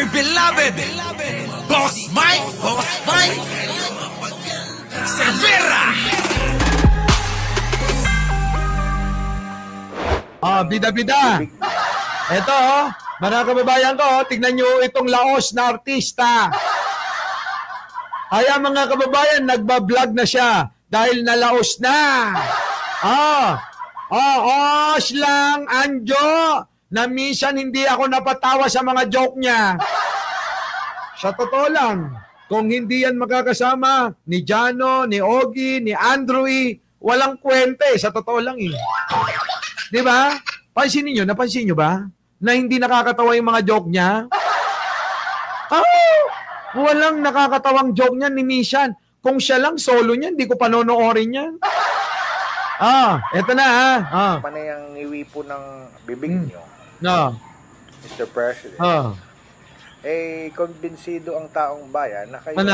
my beloved Boss Mike Severa. Bida-bida. Ito, mga kababayan ko, tignan nyo itong laos na artista. Kaya mga kababayan, nagbablog na siya dahil nalaos na. Os lang, Anjo, na minsan hindi ako napatawa sa mga joke niya. Sa totoo lang, kung hindi yan makakasama ni Jano, ni Ogie, ni Andrew, walang kwente. Sa totoo lang eh. Di ba? Napansin nyo ba? Na hindi nakakatawa yung mga joke niya? Walang nakakatawang joke niya ni Mishan. Kung siya lang solo niya, hindi ko panonoorin yan. Eto na ha. Panayang iwi po ng bibig nyo, Mr. President. Kumbinsido ang taong bayan na kayo ay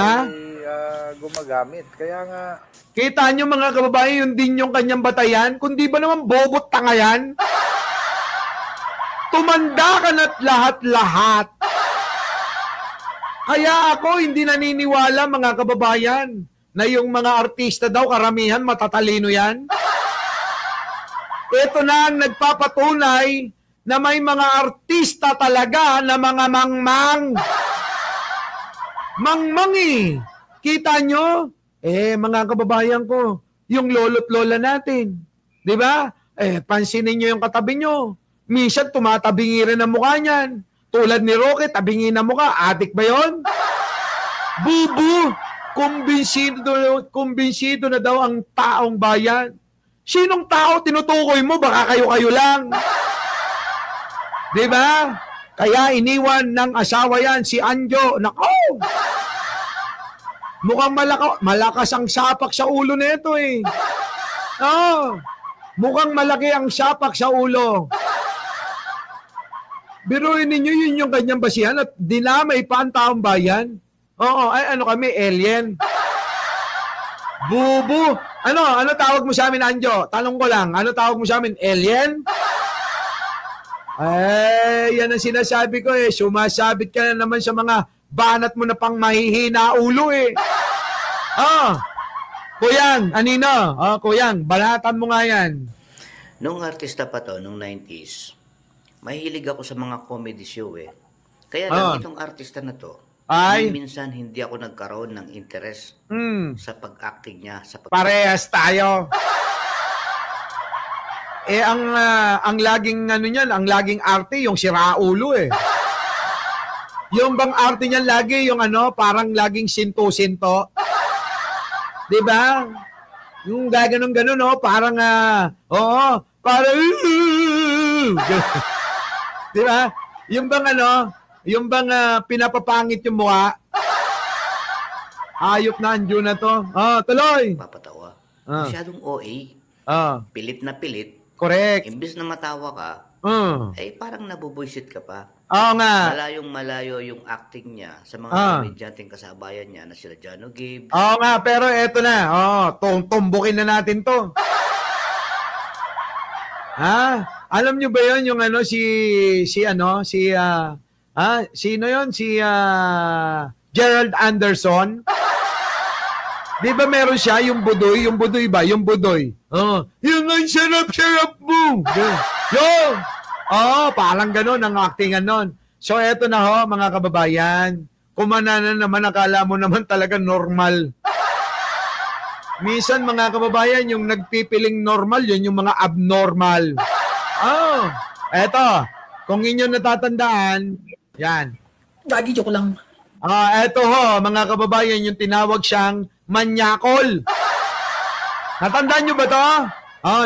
gumagamit. Kaya nga... Kita nyo mga kababayan, yun din yung kanyang batayan. Kundi ba naman bobot tanga yan? Tumanda ka na't lahat-lahat. Kaya ako hindi naniniwala mga kababayan na yung mga artista daw karamihan matatalino yan. Ito na ang nagpapatunay na may mga artista talaga na mga mangmang. Mangmang eh. Kita nyo? Mga kababayan ko, yung lolo't lola natin. Di ba? Pansinin nyo yung katabi nyo. Minsan tumatabingi rin ang mukha niyan. Tulad ni Rocket, tabingi na mukha. Adik ba yun? Bubu! Kumbinsido na daw ang taong bayan. Sinong tao tinutukoy mo? Baka kayo-kayo lang. Di ba? Kaya iniwan ng asawa yan, si Anjo. Nako! Mukhang malakas ang sapak sa ulo nito eh. Mukhang malaki ang sapak sa ulo. Biruin ninyo yun yung kanyang basihan at dinamay pa ang taong bayan. Ano kami, alien? Bubu! Ano tawag mo sa amin, Anjo? Tanong ko lang, ano tawag mo sa amin, alien? Yan ang sinasabi ko eh. Sumasabit ka na naman sa mga banat mo na pang mahihina ulo eh. Kuyang, anino? Kuyang, banatan mo nga yan. Nung artista pa to, nung 90s, mahilig ako sa mga comedy show eh. Kaya lang itong artista na to, minsan hindi ako nagkaroon ng interest sa pag-acting niya. Parehas tayo. Ang laging niyan, ang laging arte, yung siraulo eh. Yung bang arte niyan lagi, yung parang laging sinto-sinto. Di ba? Yung gaganon-ganon, parang, parang, di ba? Yung bang pinapapangit yung mukha. Ayop na Anjo na to. Tuloy. Papatawa. Masyadong OA. Pilit na pilit. Correct. Imbis na matawa ka, parang nabubuisit ka pa. Oo nga. Malayong-malayo yung acting niya sa mga komedyanteng kasabayan niya na sila Jano Gibbs. Oo nga, pero eto na. Tumbukin na natin to. Alam nyo ba yun yung sino yun? Si Gerald Anderson? Di ba meron siya, yung budoy ba? Yung budoy. Yung ang sarap-sarap mo. Yung! Parang ganun ang actingan nun. So, eto na mga kababayan. Kumana na naman, akala mo naman talaga normal. Minsan, mga kababayan, yung nagpipiling normal, yun yung mga abnormal. Eto. Kung inyo natatandaan, yan. Gagi, joke lang. Eto mga kababayan, yung tinawag siyang manyakol. Natandaan nyo ba to?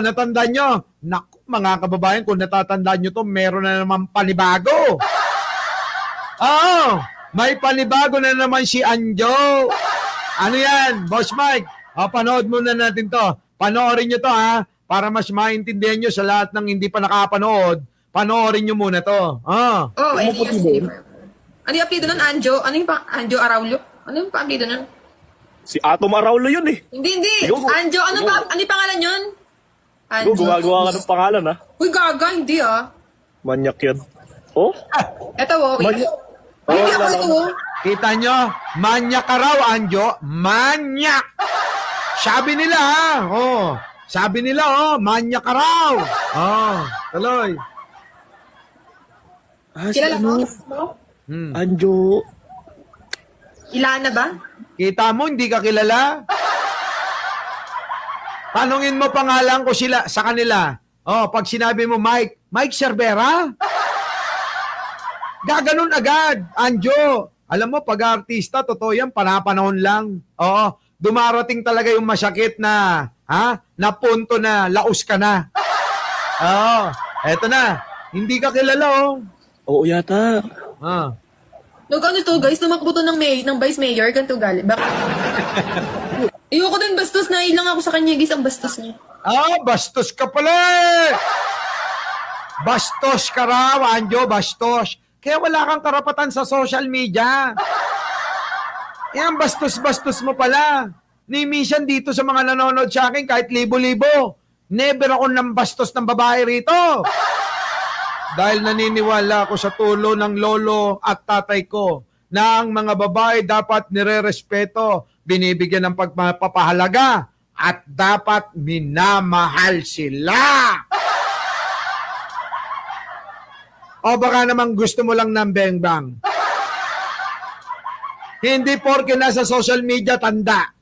Natandaan nyo? Naku, mga kababayan, kung natatandaan nyo to, meron na naman panibago. May panibago na naman si Anjo. Ano yan, Boss Mike? Panood muna natin to. Panoorin nyo to para mas maintindihan nyo sa lahat ng hindi pa nakapanood. Panoorin nyo muna to. Ano yung apelido nun, Anjo? Ano yung Anjo Araulo? Ano yung apelido nun? Si Atom Araulo yun eh. Hindi. Anjo, ano yung pangalan yun? Anjo. Gumagawa ka ng pangalan Uy, gaga, hindi Manyak yan. Eto, okay. Hindi ako ito. Kita nyo? Manyak ka raw, Anjo. Manyak! Sabi nila, ha? Oh. Sabi nila, oh, manyak ka raw. Oh, tuloy. Si Kilala ano? mo? Anjo. Ilana ba? Kita mo, hindi ka kilala? Tanungin mo pangalan ko sila sa kanila. Oh, pag sinabi mo, Mike Cervera? Gaganon agad, Anjo. Alam mo, pag artista, totoo yan, panapanahon lang. Oo, dumarating talaga yung masakit na, na punto na laos ka na. Oo, eto na. Hindi ka kilala, oh. Oo yata. Nag ano to guys, tumakbo to ng vice mayor, ganito gali. Bakit? Ayoko din bastos, nailang ako sa kanya guys, ang bastos niya. Bastos ka pala eh. Bastos ka raw, Anjo, bastos. Kaya wala kang karapatan sa social media. Yan, bastos-bastos mo pala. Ni minsan dito sa mga nanonood sa akin, kahit libo-libo, never ako nang bastos ng babae rito. Dahil naniniwala ako sa tulo ng lolo at tatay ko na ang mga babae dapat nire-respeto, binibigyan ng pagpapahalaga, at dapat minamahal sila. O baka naman gusto mo lang ng beng-bang. Hindi porke nasa social media, tanda.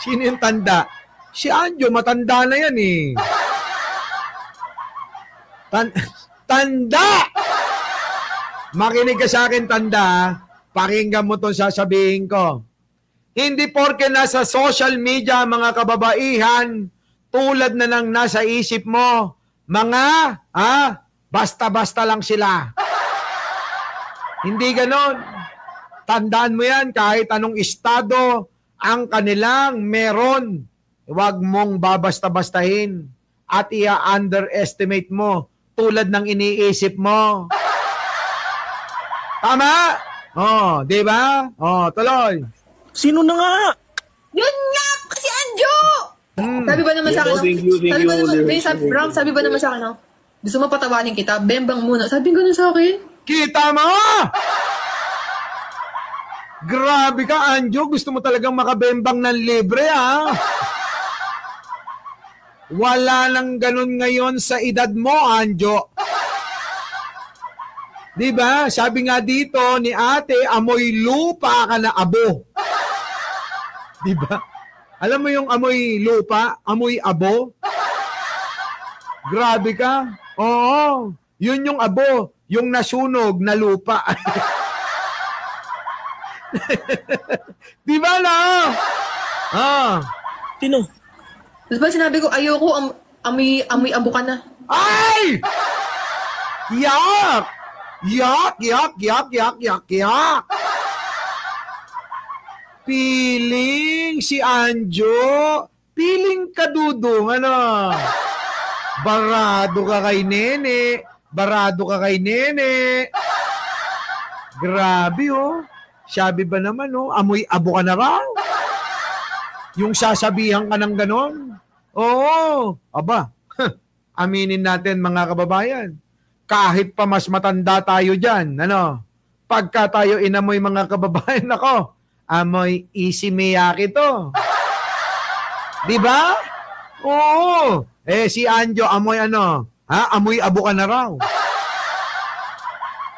Sino yung tanda? Si Anjo, matanda na yan eh. Tanda! Makinig ka sa akin, tanda. Pakinggan mo itong sasabihin ko. Hindi porke nasa social media, mga kababaihan, tulad na ng nasa isip mo, mga, basta-basta lang sila. Hindi ganon. Tandaan mo yan, kahit anong estado ang kanilang meron. Huwag mong babasta-bastahin at i-underestimate mo tulad ng iniisip mo. Tama? Oh, di ba? Oh, tuloy. Sino na nga? Yun nga! Si Anjo! Sabi ba naman sa akin, sabi ba naman sa akin, gusto mo patawanin kita, bembang muna. Sabi ko na sa akin. Kita mo! Grabe ka, Anjo. Gusto mo talagang makabembang ng libre, ha? Wala nang ganun ngayon sa edad mo, Anjo. Diba? Sabi nga dito ni ate, amoy lupa ka na abo. Diba? Alam mo yung amoy lupa, amoy abo? Grabe ka. Oo. Yun yung abo, yung nasunog na lupa. Diba na? Sino? Tapos ba sinabi ko, ayoko, amoy abo ka na. Ay! Yak! Yak, yak, yak, yak, yak, yak. Piling si Anjo. Piling kadudong, ano? Barado ka kay Nene. Barado ka kay Nene. Grabe, oh. Sabi ba naman, oh, amoy abo ka na raw? Yung sasabihan ka ng ganon? Oo. Aba, aminin natin mga kababayan. Kahit pa mas matanda tayo dyan, ano, pagka tayo inamoy mga kababayan, ako, amoy Issey Miyake to. Diba? Oo. Si Anjo, amoy ano? Amoy abo ka na raw.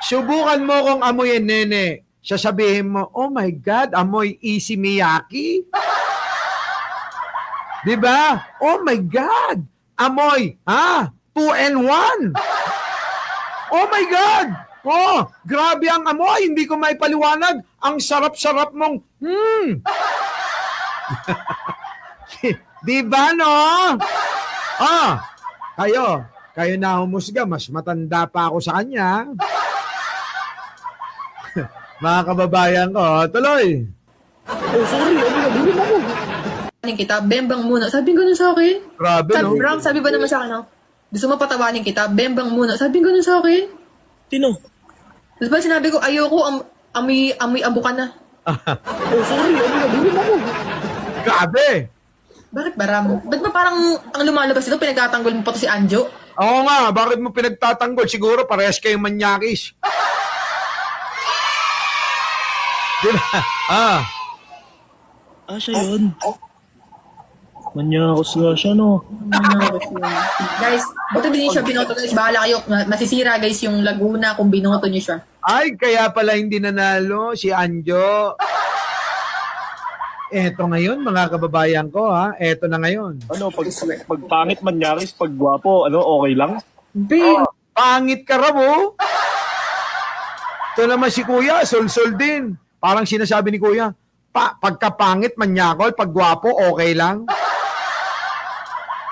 Subukan mo kung amoyin, Nene. Sasabihin mo, oh my God, amoy Issey Miyake. Diba? Oh my God, amoy, 2-in-1. Oh my God! Oh, grabe ang amoy. Hindi ko maipaliwanag. Ang sarap-sarap mong, Diba, no? Kayo na humusga. Mas matanda pa ako sa kanya. Mga kababayan ko, tuloy. Oh, sorry. Ano ako? Kita, bembang muna. Sabi ko na sa akin. Grabe, no? Sabi ba naman sa akin, gusto mo patawanin kita, bembang muna. Sabi ko na sa akin. Sino? Tapos ba sinabi ko, ayoko, amoy abo ka na. Oh, sorry. Ano ako? Grabe. Bakit Baram? Ba't ba parang ang lumalabas ito, pinagtatanggol mo pa to si Anjo? Oo nga, bakit mo pinagtatanggol? Siguro parehas kayong manyakis. Diba? Siya yun. Manyakos nga siya, no? Guys, buti din siya binoto guys. Bahala kayo. Masisira guys yung Laguna kung binoto niyo siya. Ay, kaya pala hindi nanalo si Anjo. Eto ngayon, mga kababayan ko, ha? Eto na ngayon. Ano, pag pangit Manyaris, pag gwapo, ano, okay lang? Pangit ka raw, oh. Ito naman si Kuya, sol-sol din. Parang sinasabi ni Kuya, pagkapangit, manyakol, pag gwapo, okay lang.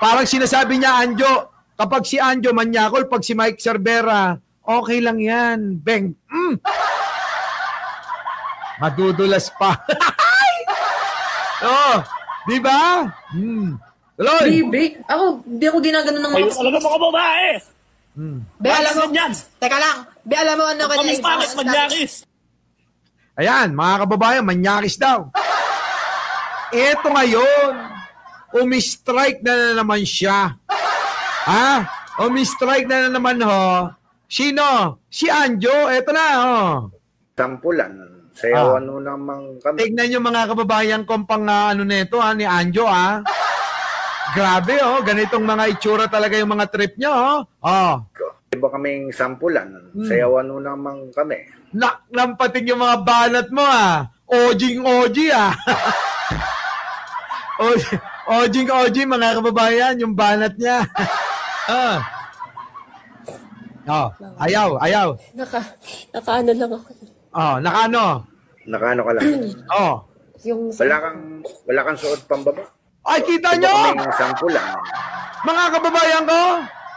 Parang sinasabi niya, Anjo, kapag si Anjo manyakol, pag si Mike Cervera, okay lang yan. Beng. Madudulas pa. Oh, di ba? Tuloy. Babe, di ako ginagano ng Kayo talaga mga babae! Be, alam mo, Yan! teka lang. Be, alam mo ano Kami pangit Manyaris! Ayan, mga kababayan, manyakis daw. Eto ngayon, umi-strike na naman siya. Ha? Umi-strike na naman ho. Sino? Si Anjo. Eto na ho. Sampulan. Sayawan mo namang kami. Tignan nyo mga kababayan kung pang ano nito ni Anjo ha. Grabe oh, ganitong mga itsura talaga yung mga trip nyo oh. Iba kaming sampulan. Sayawan mo namang kami. Lampating yung mga banat mo ah. Ojing-OG ah. Ojing-OG mga kababayan, yung banat niya. Ayaw. Nakaano lang ako. Nakaano? Nakaano ka lang. Yung Wala kang suot pambaba. Ay, kita Iba nyo! kaming sampulan. Mga kababayan ko,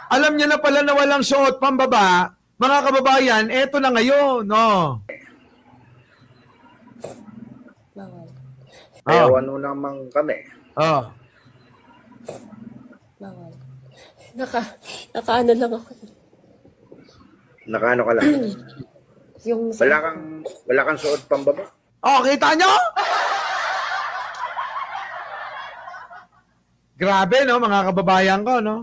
alam niyo na pala na walang suot pambaba. Mga kababayan, eto na ngayon. bawal. Sayawan mo namang kami. Bawal. Nakaano lang ako. Nakaano ka lang. Yung Wala kang suot pambaba. Kita nyo? Grabe, no, mga kababayan ko, no?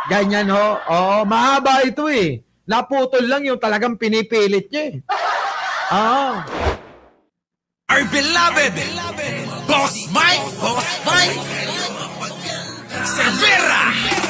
Ganyan, ho. Mahaba ito, eh. Naputol lang yung talagang pinipilit niya, eh. Our beloved Boss Mike Cervera.